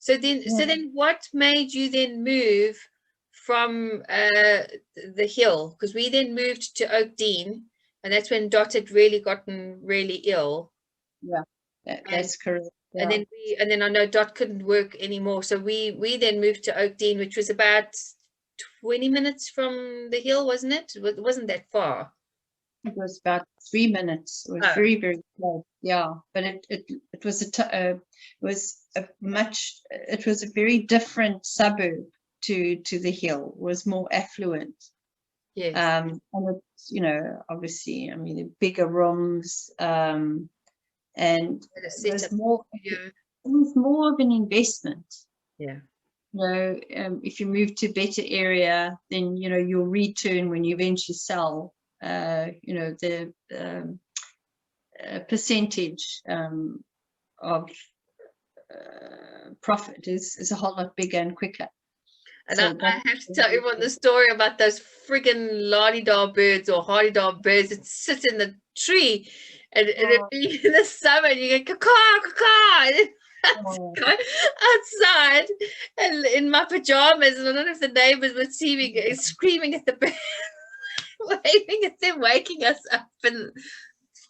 So then what made you then move from the hill? Because we then moved to Oak Dean, and that's when Dot had really gotten really ill. Yeah, that's correct. And Yeah. then I know Dot couldn't work anymore. So we then moved to Oak Dean, which was about 20 minutes from the hill, wasn't it? It wasn't that far. It was about 3 minutes. It was very, very close. Yeah, but it was a very different suburb to the hill. It was more affluent. Yes. And it's, obviously, I mean, bigger rooms, and it was more of an investment. Yeah. If you move to a better area, then you'll return when you eventually sell. The percentage of profit is a whole lot bigger and quicker. And so I have to tell everyone the story about those friggin' la-di-da birds or hardy-da birds that sit in the tree, and it'd be in the summer, and you go caw, outside, and in my pajamas, and I don't know if the neighbors would see me screaming at the birds, waving at them, waking us up in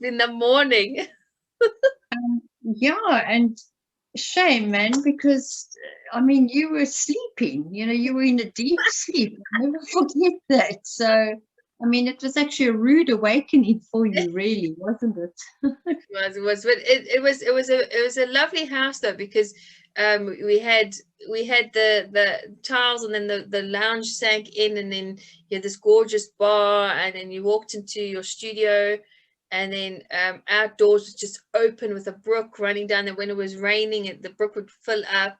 the morning. Yeah, and shame, man, because I mean, you were sleeping, you were in a deep sleep. I'll never forget that. So, I mean, it was actually a rude awakening for you, really, wasn't it? It was. But it was a lovely house though, because we had the tiles, and then the lounge sank in, and then you had this gorgeous bar, and then you walked into your studio. And then outdoors was just open with a brook running down there. When it was raining, the brook would fill up.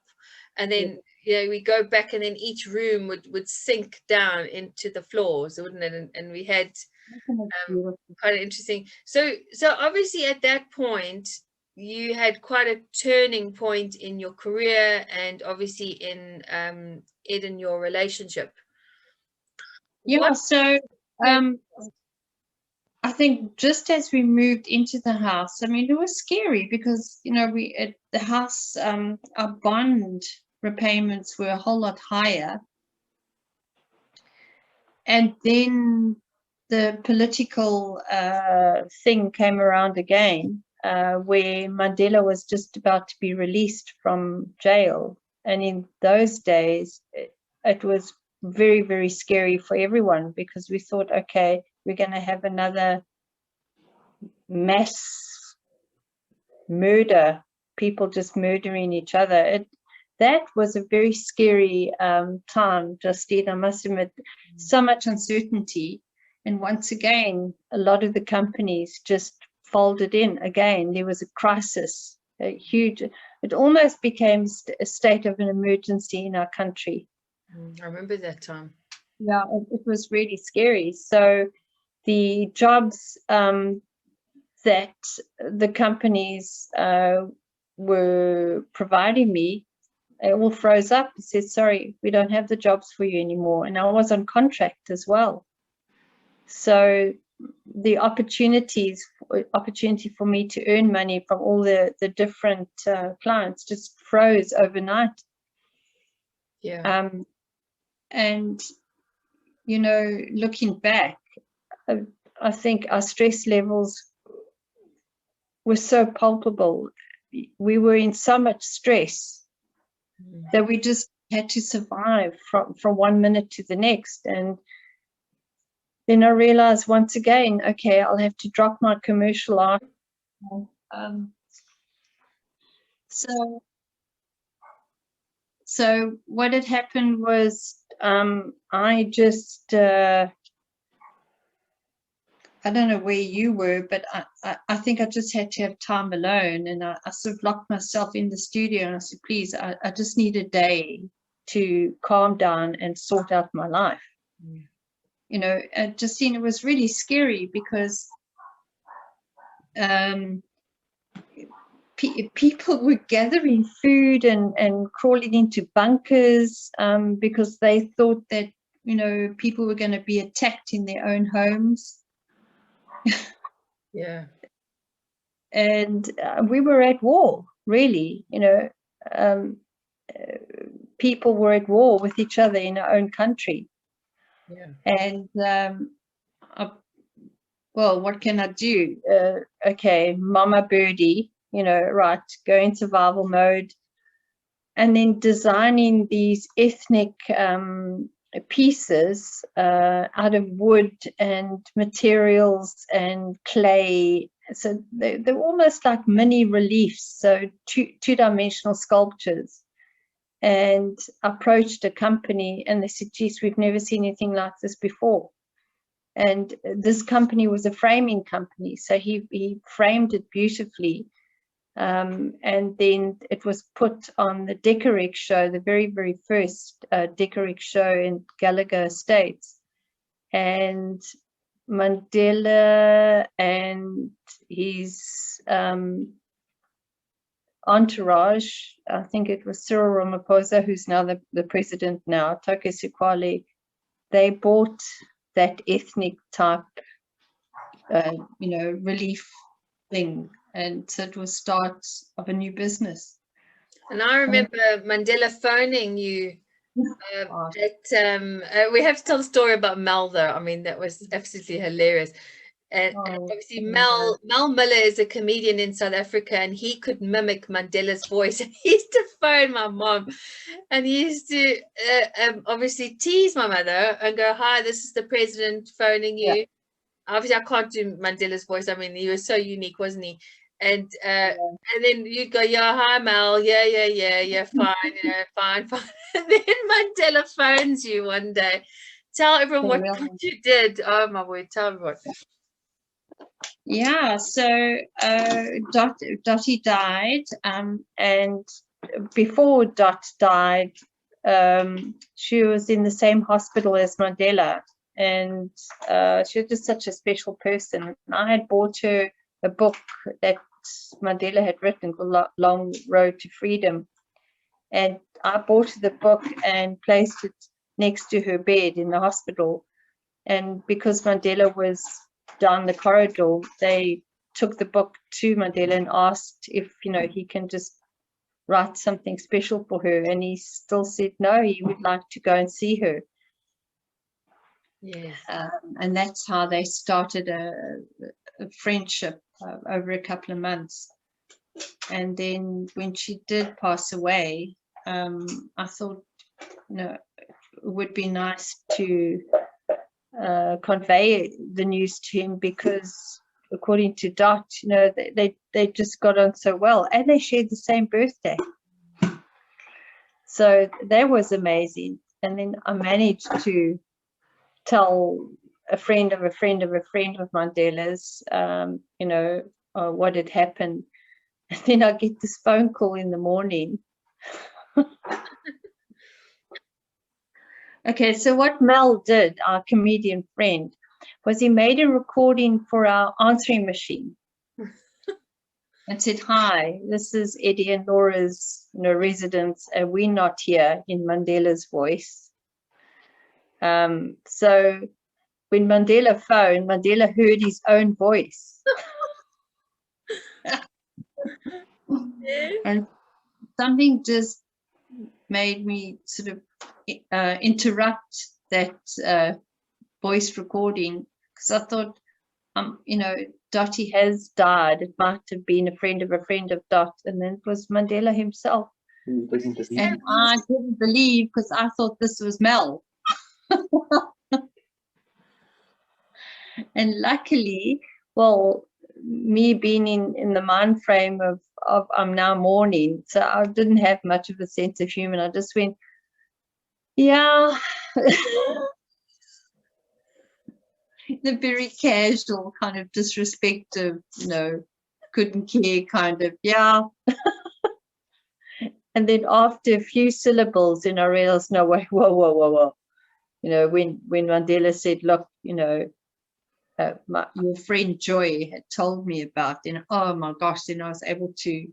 And then, we go back, and then each room would sink down into the floors, wouldn't it? And we had quite interesting. So obviously at that point, you had quite a turning point in your career, and obviously in your relationship. Yeah, so I think just as we moved into the house, I mean, it was scary because, we at the house, our bond repayments were a whole lot higher. And then the political thing came around again, where Mandela was just about to be released from jail. And in those days, it was very, very scary for everyone, because we thought, okay, we're going to have another mass murder, people just murdering each other. That was a very scary time, Justine, I must admit. So much uncertainty. And once again, a lot of the companies just folded in again. There was a crisis, a huge, it almost became a state of an emergency in our country. I remember that time. Yeah, it was really scary. So the jobs that the companies were providing me, it all froze up and said, sorry, we don't have the jobs for you anymore. And I was on contract as well. So the opportunity for me to earn money from all the different clients just froze overnight. Yeah. And, looking back, I think our stress levels were so palpable. We were in so much stress that we just had to survive from 1 minute to the next. And then I realized once again, okay, I'll have to drop my commercial art. So what had happened was I just I don't know where you were, but I think I just had to have time alone, and I sort of locked myself in the studio, and I said, please, I just need a day to calm down and sort out my life. Justine, it was really scary because people were gathering food and crawling into bunkers because they thought that, people were going to be attacked in their own homes. Yeah. And we were at war, really, people were at war with each other in our own country. Yeah. And well, what can I do? Okay, Mama Birdie, right, go in survival mode. And then designing these ethnic pieces out of wood and materials and clay. So they're almost like mini reliefs, so two-dimensional sculptures. And approached a company and they said, geez, we've never seen anything like this before. And this company was a framing company, so he framed it beautifully. And then it was put on the Decorec show, the very, very first Decorec show in Gallagher Estates. And Mandela and his entourage, I think it was Cyril Ramaphosa, who's now the president now, Toke Sikwale, they bought that ethnic type, relief thing. And so it was start of a new business. And I remember Mandela phoning you. We have to tell the story about Mel, though. I mean, that was absolutely hilarious. And obviously, Mel Miller is a comedian in South Africa, and he could mimic Mandela's voice. And he used to phone my mom, and he used to obviously tease my mother and go, "Hi, this is the president phoning you." Yeah. Obviously, I can't do Mandela's voice. I mean, he was so unique, wasn't he? And and then you'd go, "Yeah, hi Mel, yeah, fine, fine." And then Mandela phones you one day. Tell everyone what you did. Oh my word, tell everyone. Yeah, so Dottie died, and before Dot died, she was in the same hospital as Mandela, and she was just such a special person. And I had bought her a book that Mandela had written called Long Road to Freedom, and I bought her the book and placed it next to her bed in the hospital. And because Mandela was down the corridor, they took the book to Mandela and asked if he can just write something special for her, and he still said no, he would like to go and see her. Yes. And that's how they started a friendship over a couple of months. And then when she did pass away, I thought it would be nice to convey the news to him, because according to Dot, they just got on so well, and they shared the same birthday. So that was amazing. And then I managed to tell a friend of a friend of a friend of Mandela's, what had happened. And then I get this phone call in the morning. Okay, so what Mel did, our comedian friend, was he made a recording for our answering machine and said, "Hi, this is Eddie and Laura's residence, and we're not here," in Mandela's voice. So when Mandela phoned, Mandela heard his own voice. And something just made me sort of interrupt that voice recording, because I thought, Dottie has died. It might have been a friend of Dot, and then it was Mandela himself. And I didn't believe, because I thought this was Mel. And luckily, well, me being in the mind frame of I'm now mourning, so I didn't have much of a sense of humor. I just went, yeah. The very casual kind of disrespectful, couldn't care kind of, yeah. And then after a few syllables, I realized, no, wait, whoa. When Mandela said, look, your friend Joy had told me about, oh my gosh, then I was able to,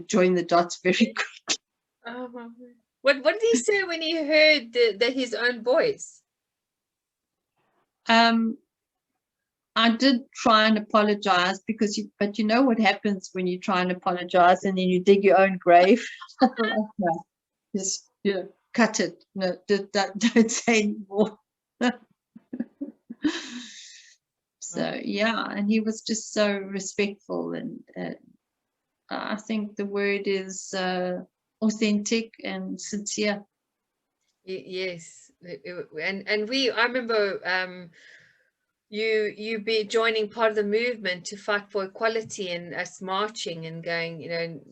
join the dots very quickly. Oh my word. What did he say when he heard his own voice? I did try and apologize, but what happens when you try and apologize and then you dig your own grave? Just, cut it. No, don't say anymore. So yeah, and he was just so respectful, and I think the word is authentic and sincere. Yes, and I remember you be joining part of the movement to fight for equality, and us marching and going,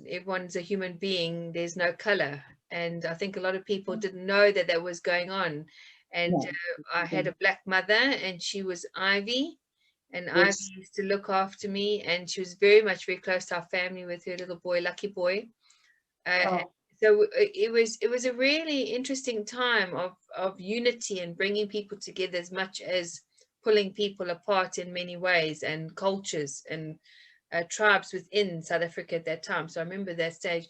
everyone's a human being, there's no color. And I think a lot of people didn't know that that was going on. And No. I had a black mother, and she was Ivy, and Ivy Yes. used to look after me, and she was very close to our family with her little boy, Lucky Boy. And Oh, so it was a really interesting time of unity and bringing people together, as much as pulling people apart in many ways, and cultures and tribes within South Africa at that time. So I remember that stage.